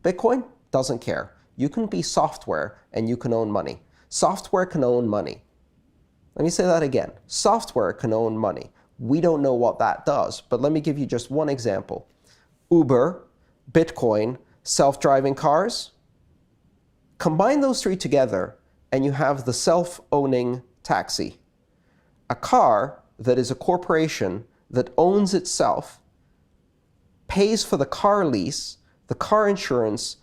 Bitcoin doesn't care. You can be software and you can own money. Software can own money. Let me say that again. Software can own money. We don't know what that does, but let me give you just one example. Uber, Bitcoin, self-driving cars. Combine those three together and you have the self-owning taxi. A car that is a corporation that owns itself, pays for the car lease, the car insurance.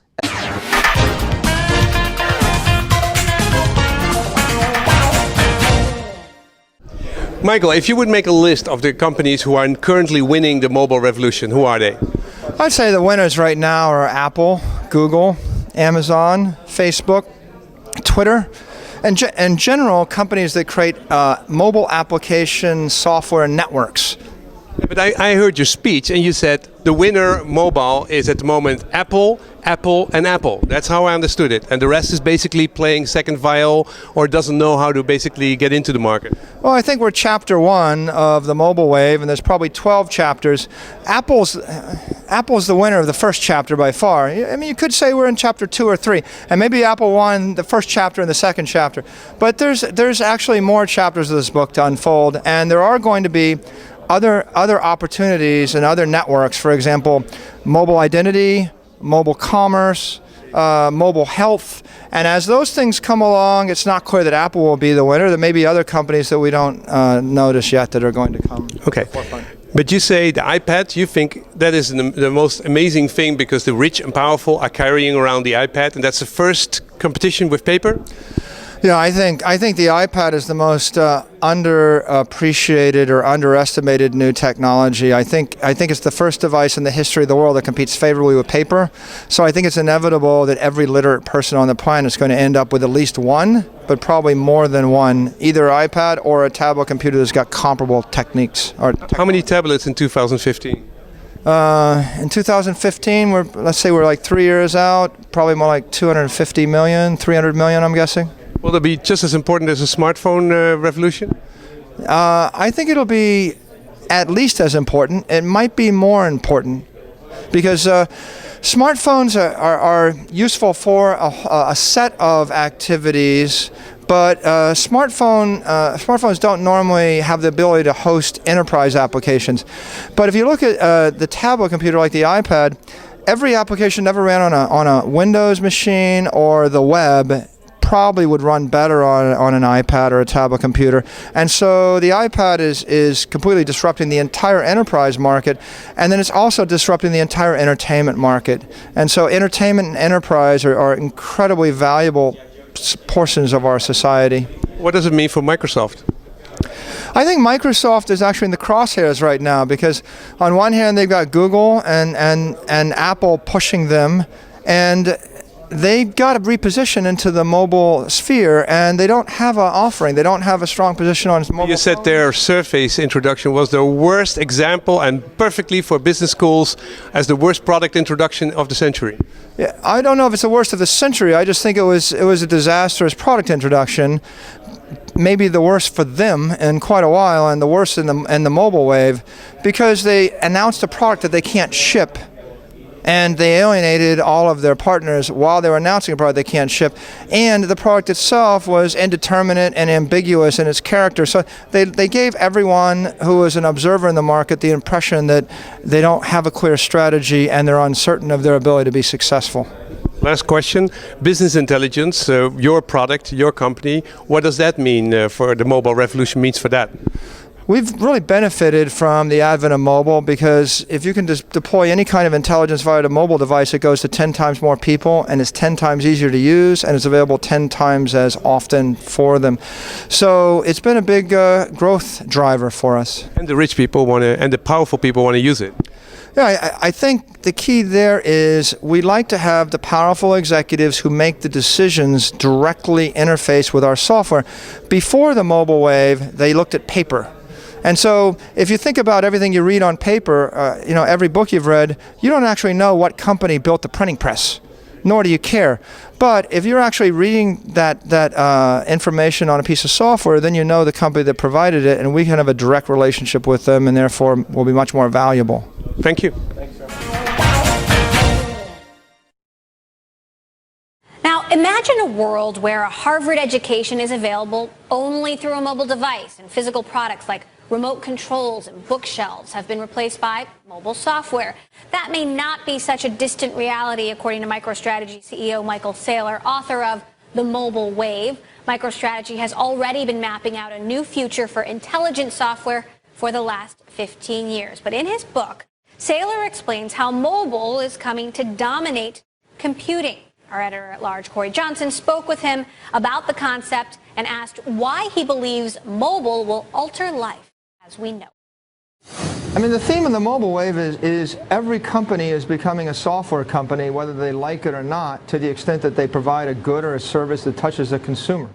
Michael, if you would make a list of the companies who are currently winning the mobile revolution, who are they? I'd say the winners right now are Apple, Google, Amazon, Facebook, Twitter, and in general, companies that create mobile application software networks. Yeah, but I heard your speech and you said the winner mobile is at the moment Apple, Apple and Apple. That's how I understood it. And the rest is basically playing second viol or doesn't know how to basically get into the market. Well, I think we're chapter 1 of the mobile wave and there's probably 12 chapters. Apple's the winner of the first chapter by far. I mean, you could say we're in chapter 2 or 3 and maybe Apple won the first chapter and the second chapter. But there's actually more chapters of this book to unfold and there are going to be other opportunities and other networks, for example, mobile identity, mobile commerce, mobile health. And as those things come along, it's not clear that Apple will be the winner. There may be other companies that we don't notice yet that are going to come. Okay. But you say the iPad, you think that is the most amazing thing because the rich and powerful are carrying around the iPad and that's the first competition with paper? Yeah, I think the iPad is the most underappreciated or underestimated new technology. I think it's the first device in the history of the world that competes favorably with paper. So I think it's inevitable that every literate person on the planet is going to end up with at least one, but probably more than one, either an iPad or a tablet computer that's got comparable techniques. How many tablets in 2015? In 2015, let's say we're like 3 years out, probably more like 250 million, 300 million, I'm guessing. Will it be just as important as a smartphone revolution? I think it'll be at least as important. It might be more important because smartphones are useful for a set of activities, but smartphones don't normally have the ability to host enterprise applications. But if you look at the tablet computer like the iPad, every application never ran on a Windows machine or the web probably would run better on an iPad or a tablet computer. And so the iPad is completely disrupting the entire enterprise market, and then it's also disrupting the entire entertainment market. And so entertainment and enterprise are incredibly valuable portions of our society. What does it mean for Microsoft? I think Microsoft is actually in the crosshairs right now because on one hand they've got Google and Apple pushing them, and they've got to reposition into the mobile sphere, and they don't have an offering. They don't have a strong position on mobile. You said their Surface introduction was the worst example and perfectly for business schools as the worst product introduction of the century. Yeah, I don't know if it's the worst of the century. I just think it was a disastrous product introduction. Maybe the worst for them in quite a while, and the worst in the mobile wave, because they announced a product that they can't ship. And they alienated all of their partners while they were announcing a product they can't ship. And the product itself was indeterminate and ambiguous in its character. So they gave everyone who was an observer in the market the impression that they don't have a clear strategy and they're uncertain of their ability to be successful. Last question, business intelligence, your product, your company, what does that mean for the mobile revolution means for that? We've really benefited from the advent of mobile because if you can just deploy any kind of intelligence via a mobile device, it goes to 10 times more people and it's 10 times easier to use and it's available 10 times as often for them. So it's been a big growth driver for us. And the rich people and the powerful people want to use it. Yeah, I think the key there is we like to have the powerful executives who make the decisions directly interface with our software. Before the mobile wave, they looked at paper. And so if you think about everything you read on paper, every book you've read, you don't actually know what company built the printing press, nor do you care. But if you're actually reading that information on a piece of software, then you know the company that provided it, and we can have a direct relationship with them, and therefore will be much more valuable. Thank you. Now, imagine a world where a Harvard education is available only through a mobile device, and physical products like remote controls and bookshelves have been replaced by mobile software. That may not be such a distant reality, according to MicroStrategy CEO Michael Saylor, author of The Mobile Wave. MicroStrategy has already been mapping out a new future for intelligent software for the last 15 years. But in his book, Saylor explains how mobile is coming to dominate computing. Our editor-at-large, Corey Johnson, spoke with him about the concept and asked why he believes mobile will alter life as we know. I mean, the theme of the mobile wave is every company is becoming a software company, whether they like it or not, to the extent that they provide a good or a service that touches the consumer.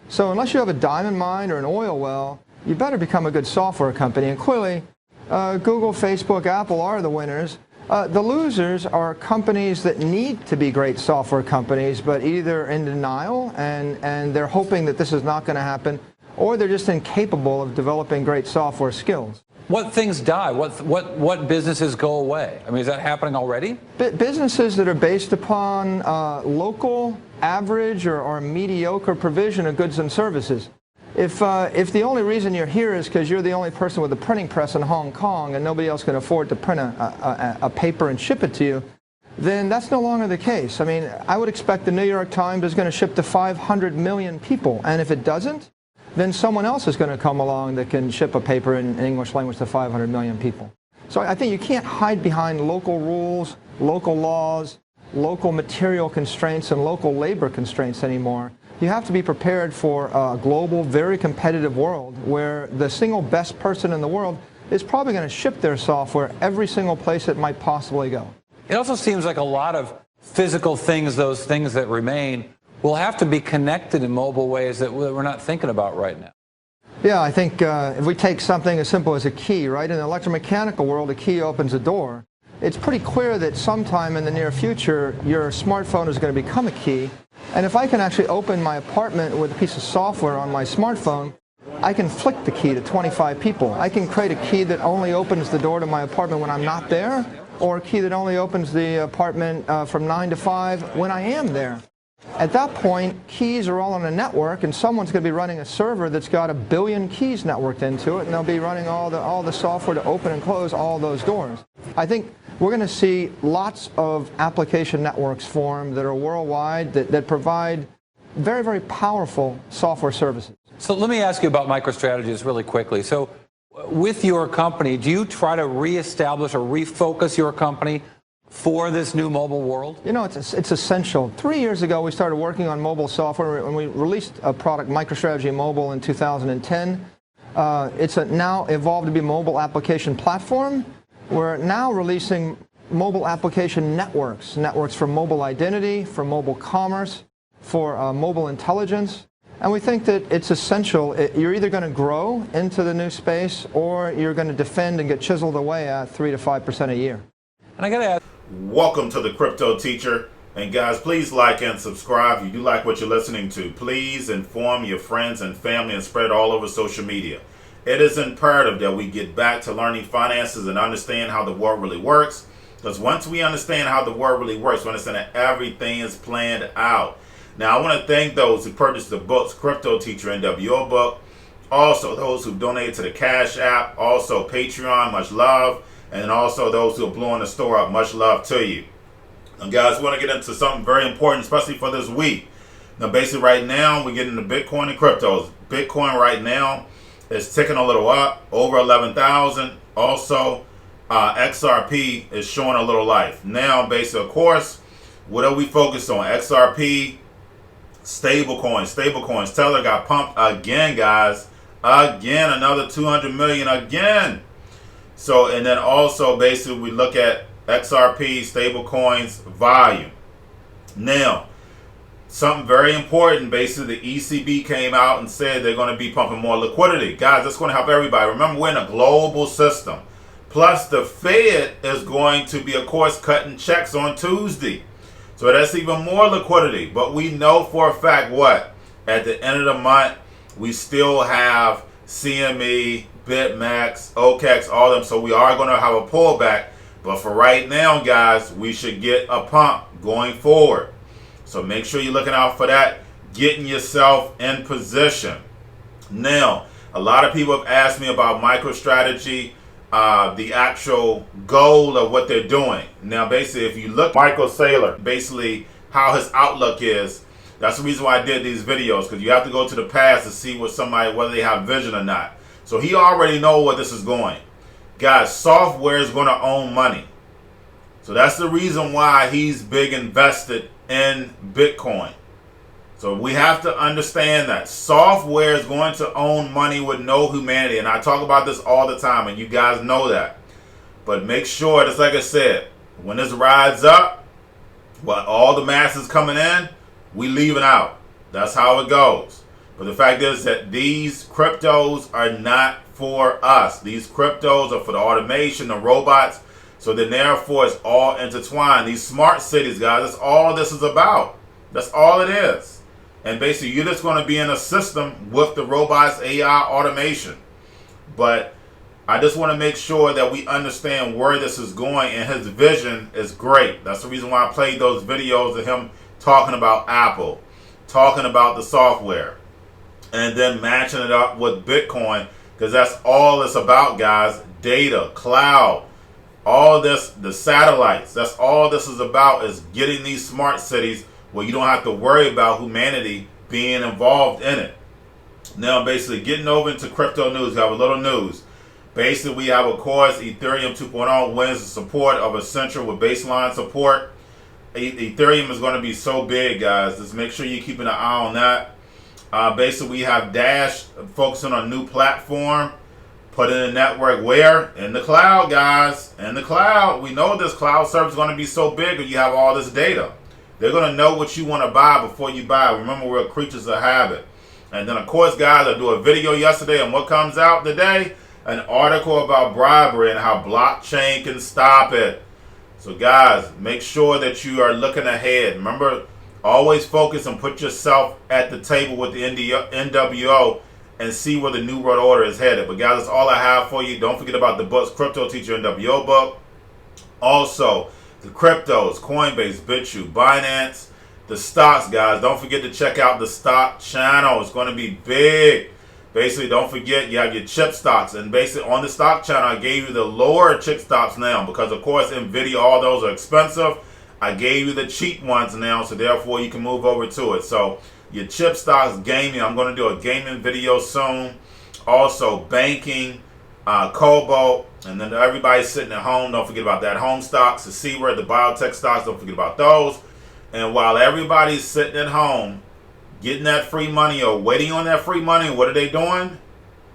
So unless you have a diamond mine or an oil well, you better become a good software company. And clearly, Google, Facebook, Apple are the winners. The losers are companies that need to be great software companies, but either in denial and they're hoping that this is not going to happen, or they're just incapable of developing great software skills. What things die? What businesses go away? I mean, is that happening already? Businesses that are based upon local, average, or mediocre provision of goods and services. If the only reason you're here is because you're the only person with a printing press in Hong Kong and nobody else can afford to print a paper and ship it to you, then that's no longer the case. I mean, I would expect the New York Times is going to ship to 500 million people, and if it doesn't, then someone else is going to come along that can ship a paper in English language to 500 million people. So I think you can't hide behind local rules, local laws, local material constraints, and local labor constraints anymore. You have to be prepared for a global, very competitive world where the single best person in the world is probably going to ship their software every single place it might possibly go. It also seems like a lot of physical things, those things that remain, will have to be connected in mobile ways that we're not thinking about right now. Yeah, I think if we take something as simple as a key, right? In the electromechanical world, a key opens a door. It's pretty clear that sometime in the near future, your smartphone is going to become a key. And if I can actually open my apartment with a piece of software on my smartphone, I can flick the key to 25 people. I can create a key that only opens the door to my apartment when I'm not there, or a key that only opens the apartment from 9 to 5 when I am there. At that point, keys are all on a network, and someone's going to be running a server that's got 1 billion keys networked into it, and they'll be running all the software to open and close all those doors. I think we're going to see lots of application networks form that are worldwide that provide very, very powerful software services. So let me ask you about MicroStrategy really quickly. So with your company, do you try to reestablish or refocus your company for this new mobile world? You know, it's essential. 3 years ago, we started working on mobile software, and we released a product, MicroStrategy Mobile, in 2010. It's now evolved to be a mobile application platform. We're now releasing mobile application networks for mobile identity, for mobile commerce, for mobile intelligence. And we think that it's essential. You're either going to grow into the new space, or you're going to defend and get chiseled away at 3 to 5% a year. And I got to ask. Welcome to the Crypto Teacher. And guys, please like and subscribe. If you do like what you're listening to, please inform your friends and family and spread it all over social media. It is imperative that we get back to learning finances and understand how the world really works. Because once we understand how the world really works, we understand that everything is planned out. Now, I want to thank those who purchased the books, Crypto Teacher NWO book. Also, those who donated to the Cash App. Also, Patreon, much love. And also those who are blowing the store up, much love to you. And guys, we want to get into something very important, especially for this week. Now, basically right now, we're getting into Bitcoin and cryptos. Bitcoin right now is ticking a little up, over 11,000. Also, XRP is showing a little life. Now, basically, of course, what are we focused on? XRP, stablecoins. Tether got pumped again, guys. Again, another 200 million again. So, and then also basically we look at XRP, stablecoins, volume. Now, something very important, basically the ECB came out and said they're going to be pumping more liquidity. Guys, that's going to help everybody. Remember, we're in a global system. Plus, the Fed is going to be, of course, cutting checks on Tuesday. So that's even more liquidity. But we know for a fact what? At the end of the month, we still have CME, BitMEX, OKEX, all of them. So we are going to have a pullback. But for right now, guys, we should get a pump going forward. So make sure you're looking out for that, getting yourself in position. Now, a lot of people have asked me about MicroStrategy, the actual goal of what they're doing. Now, basically, if you look Michael Saylor, basically how his outlook is, that's the reason why I did these videos, because you have to go to the past to see what somebody, whether they have vision or not. So he already knows where this is going. Guys, software is going to own money. So that's the reason why he's big invested in Bitcoin. So we have to understand that software is going to own money with no humanity. And I talk about this all the time, and you guys know that. But make sure, just like I said, when this rides up, well, all the masses coming in, we leaving out. That's how it goes. But the fact is that these cryptos are not for us. These cryptos are for the automation, the robots. So then therefore it's all intertwined. These smart cities, guys, that's all this is about. That's all it is. And basically you're just going to be in a system with the robots, AI, automation. But I just want to make sure that we understand where this is going, and his vision is great. That's the reason why I played those videos of him talking about Apple, talking about the software, and then matching it up with Bitcoin, because that's all it's about, guys. Data, cloud, all this, the satellites, that's all this is about, is getting these smart cities where you don't have to worry about humanity being involved in it. Now, basically, getting over into crypto news, we have a little news. Basically, we have, of course, Ethereum 2.0 wins the support of Essential with baseline support. Ethereum is going to be so big, guys. Just make sure you're keeping an eye on that. Basically, we have Dash focusing on a new platform. Put in a network where? In the cloud, guys. In the cloud. We know this cloud service is going to be so big when you have all this data. They're going to know what you want to buy before you buy. Remember, we're creatures of habit. And then, of course, guys, I do a video yesterday, and what comes out today? An article about bribery and how blockchain can stop it. So, guys, make sure that you are looking ahead. Remember, always focus and put yourself at the table with the NWO and see where the New World Order is headed. But, guys, that's all I have for you. Don't forget about the books, Crypto Teacher NWO book. Also, the cryptos, Coinbase, BitChute, Binance, the stocks, guys. Don't forget to check out the stock channel. It's going to be big. Basically, don't forget you have your chip stocks. And basically, on the stock channel, I gave you the lower chip stocks now because, of course, NVIDIA, all those are expensive. I gave you the cheap ones now, so therefore you can move over to it. So your chip stocks, gaming, I'm going to do a gaming video soon. Also, banking, Cobalt, and then everybody sitting at home, don't forget about that. Home stocks, the C-word, the biotech stocks, don't forget about those. And while everybody's sitting at home, getting that free money or waiting on that free money, what are they doing?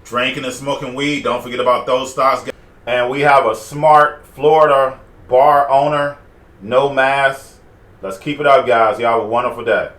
Drinking and smoking weed. Don't forget about those stocks. And we have a smart Florida bar owner, no mask. Let's keep it up, guys. Y'all have a wonderful day.